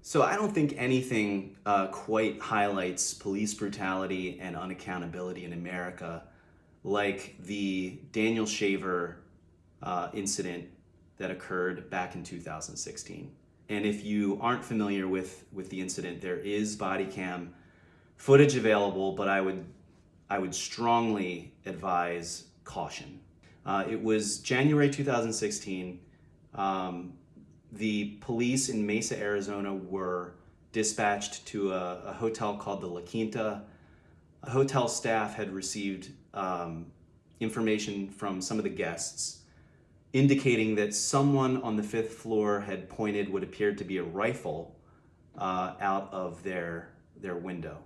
So I don't think anything quite highlights police brutality and unaccountability in America like the Daniel Shaver incident that occurred back in 2016. And if you aren't familiar with the incident, there is body cam footage available, but I would strongly advise caution. It was January 2016. The police in Mesa, Arizona were dispatched to a hotel called the La Quinta. Hotel staff had received information from some of the guests indicating that someone on the fifth floor had pointed what appeared to be a rifle out of their window.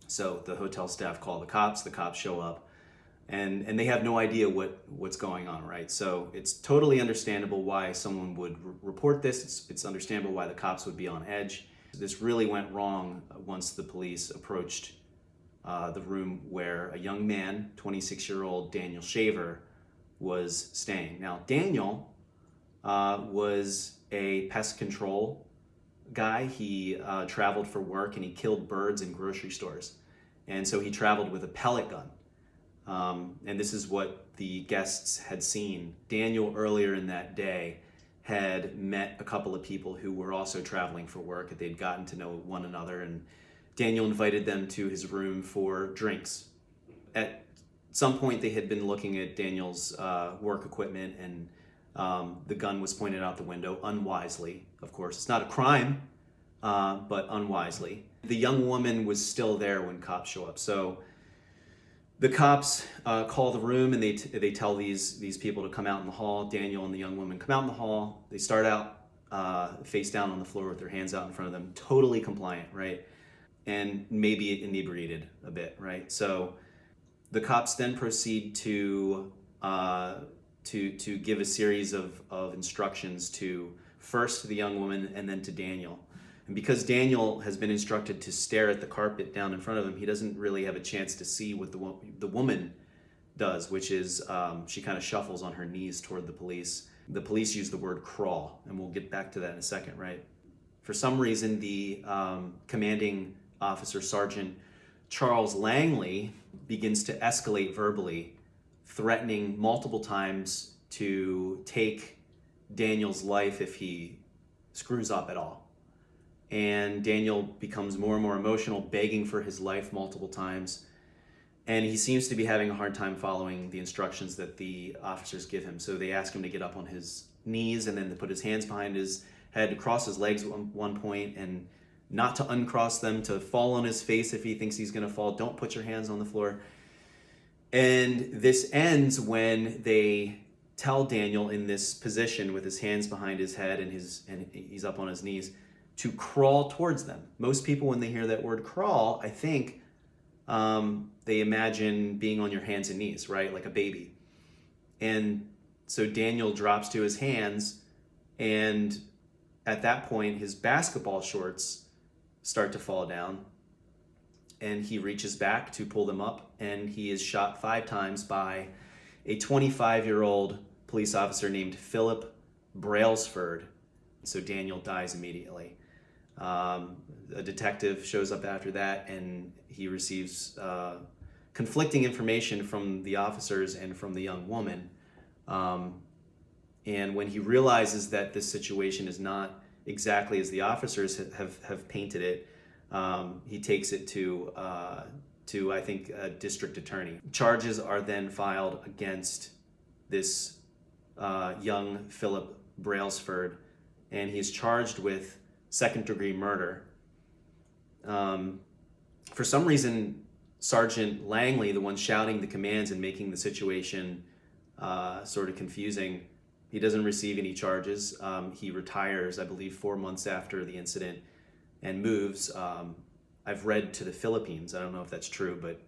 So the hotel staff call the cops show up, and they have no idea what's going on, right? So it's totally understandable why someone would report this. It's understandable why the cops would be on edge. This really went wrong once the police approached the room where a young man, 26-year-old Daniel Shaver, was staying. Now, Daniel was a pest control guy. He traveled for work and he killed birds in grocery stores. And so he traveled with a pellet gun. And this is what the guests had seen. Daniel, earlier in that day, had met a couple of people who were also traveling for work. They'd gotten to know one another, and Daniel invited them to his room for drinks. At some point, they had been looking at Daniel's work equipment, and the gun was pointed out the window, unwisely, of course. It's not a crime, but unwisely. The young woman was still there when cops show up. So the cops call the room, and they tell these people to come out in the hall. Daniel and the young woman come out in the hall. They start out face down on the floor with their hands out in front of them, totally compliant, right? And maybe inebriated a bit, right? So the cops then proceed to give a series of instructions to first the young woman and then to Daniel. And because Daniel has been instructed to stare at the carpet down in front of him, he doesn't really have a chance to see what the woman does, which is she kind of shuffles on her knees toward the police. The police use the word crawl, and we'll get back to that in a second, right? For some reason, the commanding officer, Sergeant Charles Langley, begins to escalate verbally, threatening multiple times to take Daniel's life if he screws up at all. And Daniel becomes more and more emotional, begging for his life multiple times. And he seems to be having a hard time following the instructions that the officers give him. So they ask him to get up on his knees and then to put his hands behind his head, to cross his legs at one point, and not to uncross them, to fall on his face if he thinks he's going to fall. Don't put your hands on the floor. And this ends when they tell Daniel, in this position with his hands behind his head and he's up on his knees, to crawl towards them. Most people, when they hear that word crawl, I think they imagine being on your hands and knees, right? Like a baby. And so Daniel drops to his hands, and at that point, his basketball shorts start to fall down, and he reaches back to pull them up, and he is shot 5 times by a 25-year-old police officer named Philip Brailsford. So Daniel dies immediately. A detective shows up after that, and he receives conflicting information from the officers and from the young woman. And when he realizes that this situation is not exactly as the officers have painted it, he takes it to I think a district attorney. Charges are then filed against this young Philip Brailsford, and he's charged with second-degree murder. For some reason, Sergeant Langley, the one shouting the commands and making the situation sort of confusing, he doesn't receive any charges. He retires, I believe, 4 months after the incident and moves. I've read to the Philippines. I don't know if that's true, but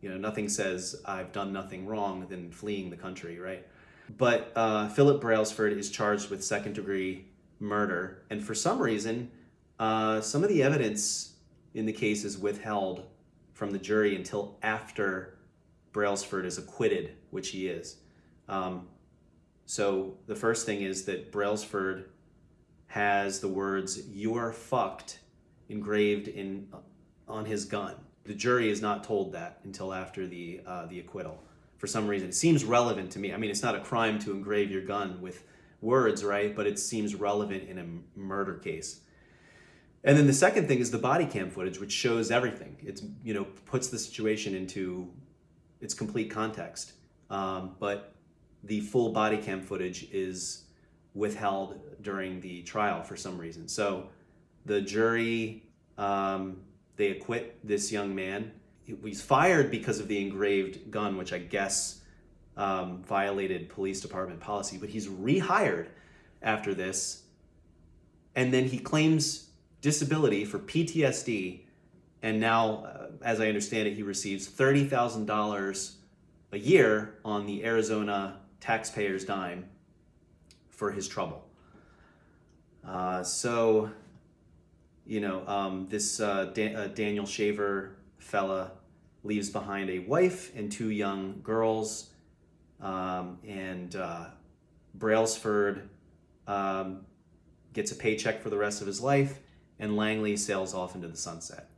nothing says I've done nothing wrong than fleeing the country, right? But Philip Brailsford is charged with second-degree murder, and for some reason, some of the evidence in the case is withheld from the jury until after Brailsford is acquitted, which he is. So the first thing is that Brailsford has the words "You're fucked" engraved on his gun. The jury is not told that until after the acquittal. For some reason, it seems relevant to me. I mean, it's not a crime to engrave your gun with words, right? But it seems relevant in a murder case. And then the second thing is the body cam footage, which shows everything. It's, puts the situation into its complete context. But the full body cam footage is withheld during the trial for some reason. So the jury, they acquit this young man. He's fired because of the engraved gun, which I guess violated police department policy, but he's rehired after this. And then he claims disability for PTSD. And now, as I understand it, he receives $30,000 a year on the Arizona taxpayer's dime for his trouble. This Daniel Shaver fella leaves behind a wife and 2 young girls, and Brailsford gets a paycheck for the rest of his life, and Langley sails off into the sunset.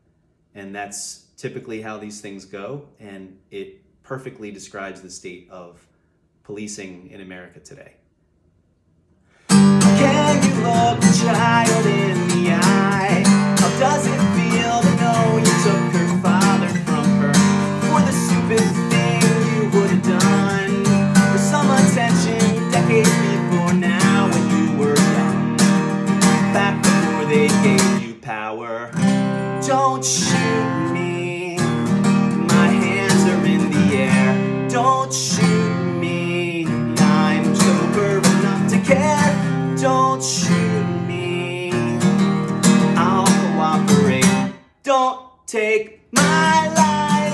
And that's typically how these things go, and it perfectly describes the state of policing in America today. Can you look a child in the eye? How does it feel to know you took her father from her for the stupid thing you would have done? For some attention decades before now when you were young, back before they gave you power. Don't shoot me, my hands are in the air. Don't shoot me, I'm sober enough to care. Don't shoot me, I'll cooperate. Don't take my life.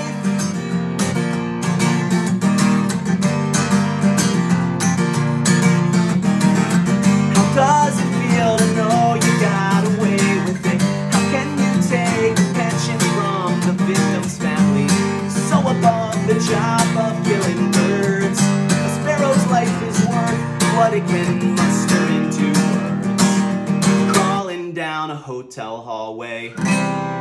How does it feel to know you got away with it? How can you take a pension from the victim's family? So above the job of killing birds, a sparrow's life is worth what it can muster into words. Crawling down a hotel hallway.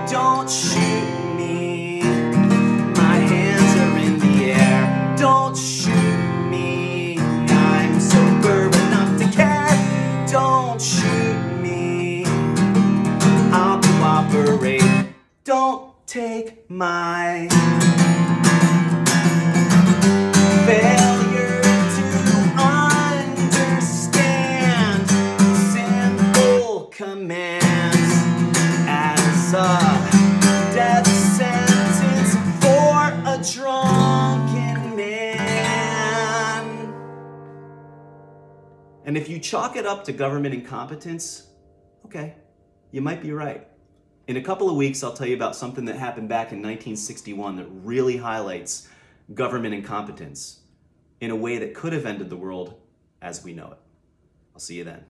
Don't shoot me, my hands are in the air. Don't shoot me, I'm sober enough to care. Don't shoot me, I'll cooperate. Don't take my failure to understand simple commands as a death sentence for a drunken man. And if you chalk it up to government incompetence, okay, you might be right. In a couple of weeks, I'll tell you about something that happened back in 1961 that really highlights government incompetence in a way that could have ended the world as we know it. I'll see you then.